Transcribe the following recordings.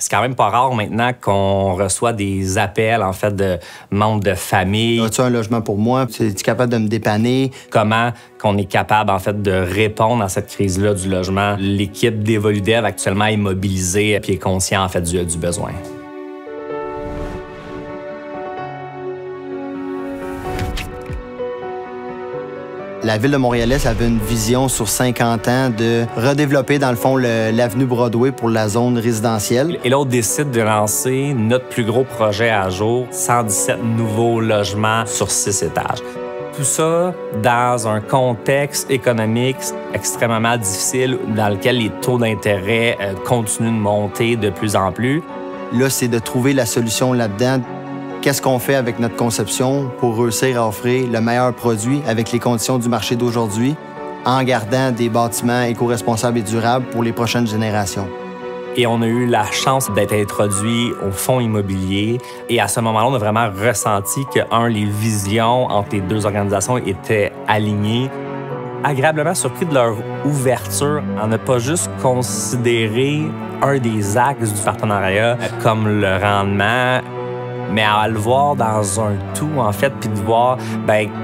C'est quand même pas rare maintenant qu'on reçoit des appels, en fait, de membres de famille. As-tu un logement pour moi? Es-tu capable de me dépanner? Comment qu'on est capable, en fait, de répondre à cette crise-là du logement. L'équipe d'Evoludev actuellement est mobilisée et est conscient, en fait, du besoin. La Ville de Montréal-Est avait une vision sur 50 ans de redévelopper, dans le fond, l'avenue Broadway pour la zone résidentielle. Et là, on décide de lancer notre plus gros projet à jour, 117 nouveaux logements sur 6 étages. Tout ça dans un contexte économique extrêmement difficile dans lequel les taux d'intérêt continuent de monter de plus en plus. Là, c'est de trouver la solution là-dedans. Qu'est-ce qu'on fait avec notre conception pour réussir à offrir le meilleur produit avec les conditions du marché d'aujourd'hui en gardant des bâtiments éco-responsables et durables pour les prochaines générations. Et on a eu la chance d'être introduit au fonds immobilier. Et à ce moment-là, on a vraiment ressenti que, les visions entre les deux organisations étaient alignées. Agréablement surpris de leur ouverture, on n'a pas juste considéré un des axes du partenariat comme le rendement, mais à le voir dans un tout, en fait, puis de voir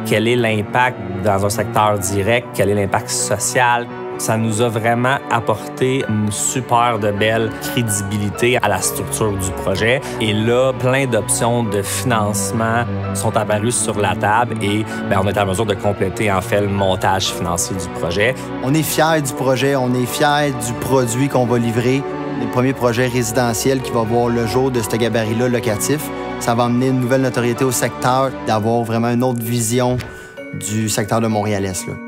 quel est l'impact dans un secteur direct, quel est l'impact social. Ça nous a vraiment apporté une super de belle crédibilité à la structure du projet. Et là, plein d'options de financement sont apparues sur la table et on est en mesure de compléter, en fait, le montage financier du projet. On est fiers du projet, on est fiers du produit qu'on va livrer. Le premier projet résidentiel qui va voir le jour de ce gabarit-là locatif. Ça va amener une nouvelle notoriété au secteur, d'avoir vraiment une autre vision du secteur de Montréal-Est.